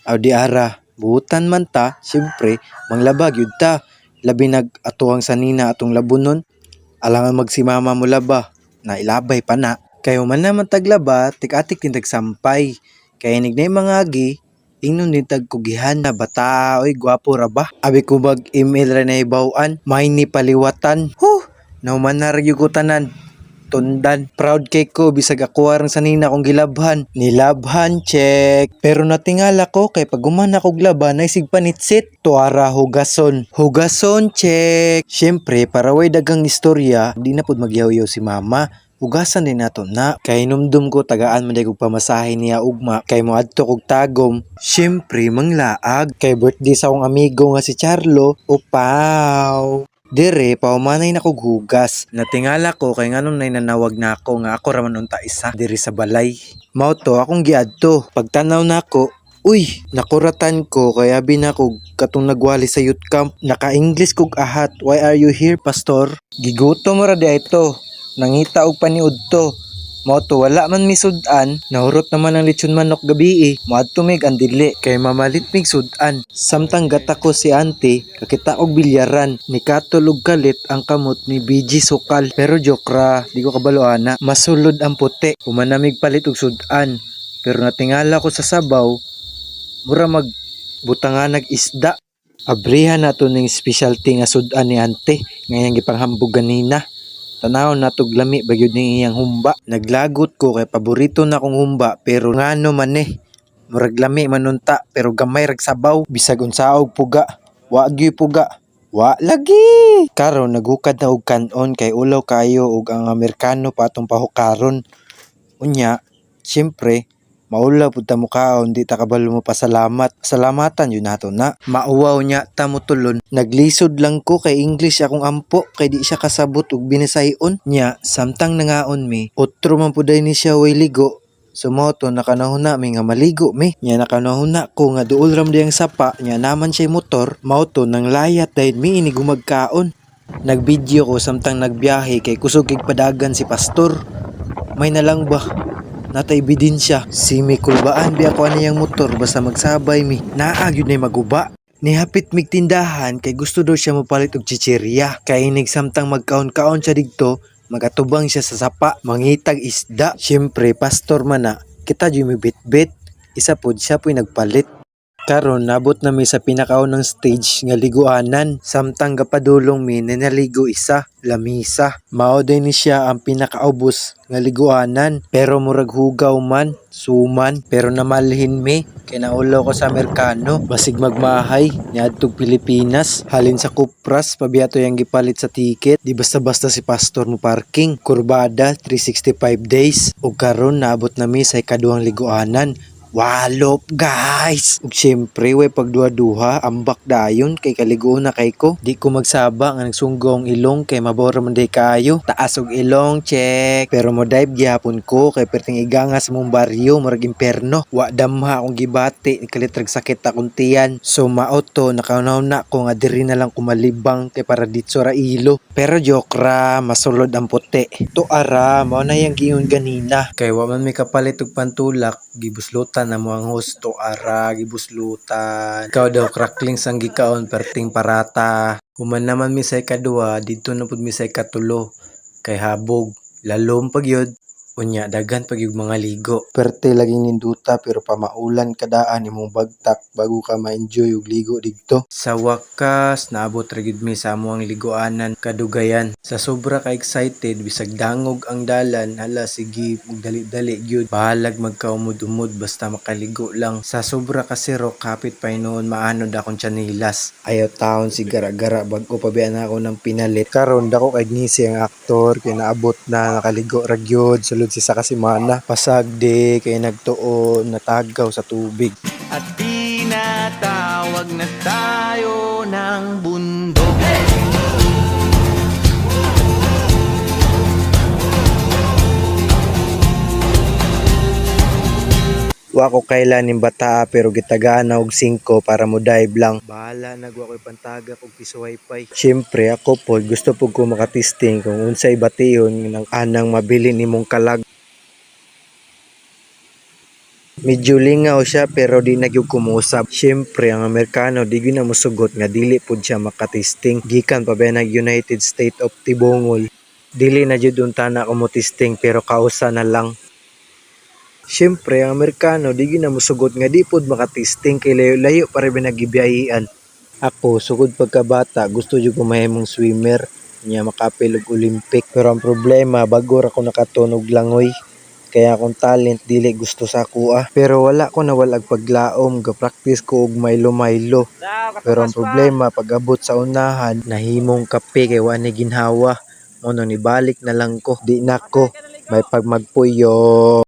Aw di ara, buutan man ta, siyempre, manglaba gyud ta. Labi atuang sanina atong labunon, alangan magsimama mo laba, na ilabay pa na. Kayo man naman taglaba, tik-atik din tagsampay. Kaya nignay mga agi, ingnon din tagkugihan na bata, oy gwapo ra ba? Abi ko mag-email ra na ibawaan, may ni paliwatan. Nauman na ra gyud ko tanan. Tundan. Proud kay ko bisag ako arang sanina kong gilabhan. Nilabhan, check. Pero natingala ko kay pag humana kog laban ay sig panitsit. Tuara hugason. Hugason, check. Syempre, para way dagang istorya, di na pud magyaw-yaw si mama. Hugasan din nato na. Kay numdum ko tagaan man kog pamasahe niya ugma. Kay moadto kog tagom. Syempre, manglaag. Kay birthday sa akong amigo nga si Charlo. Upaw. Dire, paumanay na kog hugas. Natingala ko kay nganong nay nanawag na ako nga ako raman unta isa diri sa balay. Mao to akong giadto. Pagtanaw nako, uy, nakuratan ko kaya binako katong nagwali sa youth camp. Naka-English kog ahat. Why are you here, pastor? Gigutom ra di ito. Nangita og paniud to. Mao to wala man misud-an, nahurot naman ang lechon manok gabi Moadto mig ang dili kay mamalit mig sud-an. Samtang gata ko si auntie, kakita og bilyaran, ni katulog kalit ang kamot ni BG Sukal. Pero joke ra, di ko kabalo ana. Masulod ang puti, humanamig palit og sud-an. Pero natingala ko sa sabaw, mura magbutanganag isda. Abrihan nato ning specialty nga sud-an ni auntie, ngayang gipanghambog ganina. Tanaw natog lami bagyod ning iyang humba. Naglagot ko kay paborito na kong humba pero ngano man murag lami manunta pero gamay rag sabaw bisag unsaog puga. Wa gyud puga. Wa lagi. Karon naghukad na og kanon kay ulaw kayo og ang Amerikano pa atong pahukaron. Unya, siyempre maulaw pud ta mukaon di ta kabalo mo pasalamat. Salamatan yun nato na. Mauwaw nya ta mo tulon. Naglisod lang ko kay English akong ampo kay di siya kasabot og binisayon. Nya samtang nangaon mi, otro man pud ni siya way ligo. Sumoto nakanahuna mi nga maligo mi. Nya nakanahuna ko nga duol ram diyang sapa nya naman siya motor. Mauto nang layat dahil mi ini gumagkaon. Nagvideo ko samtang nagbiyahe kay kusog kig padagan si pastor. May nalang ba? Natay ebidensya. Si Mikulbaan biya ko aniyang motor basta magsabay mi. Naag yun ay maguba. Nihapit mig tindahan kay gusto daw siya mapalit og chichirya. Kay inig samtang magkaon-kaon siya digto, magatubang siya sa sapa, mangitag isda. Siyempre, pastor man na, kita dyan may bit-bit. Isa pod siya po'y nagpalit. Karon nabot na mi sa pinakaunang stage nga liguanan. Samtang gapadulong mi naligo isa, lamisa. Mao din ni siya ang pinakaubos nga liguanan. Pero murag hugaw man, suman. Pero namalhin mi, kay naulaw ko sa Amerikano. Basig magmahay, niadtog Pilipinas. Halin sa Kupras, pabiyato yang gipalit sa ticket. Di basta-basta si pastor mo parking. Kurbada, 365 days. O karon naabot na mi sa ikaduhang liguanan. Walop guys! Ug syempre way pagduha-duha ambak dayon kay kaligo na kay ko. Di ko magsaba nga nagsunggong ilong kay mabora man day kayo. Taas og ilong check. Pero mo dive gyapon ko kay perting iganga sa mong baryo murag imperno. Wa damha akong gibati kalitrag sakit akong tiyan. So maoto nakaunaw na ko nga diri na lang kumalibang kay para ditso ra ilo. Pero joke ra masulod ang puti. Tuara mao na yang giingon ganina. Kay wa man mi kapalit og pantulak gibuslutan na mo ang hosto ara gibuslutan. Ikaw daw crackling sang gikaon perting parata. Human naman mi sa ikaduha didto na pud mi sa ikatulo kay habog lalom pagyod. Unya daghan pag yung mga ligo. Perte laging ninduta pero pamaulan kadaan imong bagtak bago ka ma-enjoy og ligo digto. Sa wakas naabot ra gid mi sa amuang liguanan kadugayan. Sa sobra ka excited bisag dangog ang dalan hala sige dali-dali gyud. Bahalag magkaumod-umod basta makaligo lang. Sa sobra kasi ro kapit pa noon maanod akong tianilas. Ayaw taon si gara-gara bag-o pabian ako ng pinalit. Karon dako kay ngisi ang aktor kay naabot na nakaligo ra gyud si Sakasimana pasagde kay nagtuon natagaw sa tubig at tinatawag na tayo ng bundok. Wa ko kailan ning bata pero gitagaan na og 5 para mo dive lang. Bahala nagwa ko'y pantagak og piso wifi. Syempre ako po gusto pud ko makatesting kung unsay batihon ng anang mabili nimong kalag. Medyo lingaw siya pero di nagyug kumusab. Syempre ang Amerikano di gyud na mosugot nga dili pud siya makatesting gikan pa ba nag United States of Tibungol. Dili na jud unta na ko mo testing pero kausa na lang. Syempre ang Amerikano di gyud na mosugot nga di pud makatesting kay layo-layo pa rin nagibiyahian. Ako sugod pagkabata gusto jud ko mahimong swimmer nya makapil og Olympic pero ang problema bago ra ko nakatunog langoy. Kaya akong talent dili gusto sa ako pero wala ko nawalag paglaom ga-practice ko og Milo. Pero ang problema pag abot sa unahan nahimong kape kay wa ni ginhawa mo nang nibalik na lang ko di nako may pagmagpuyo.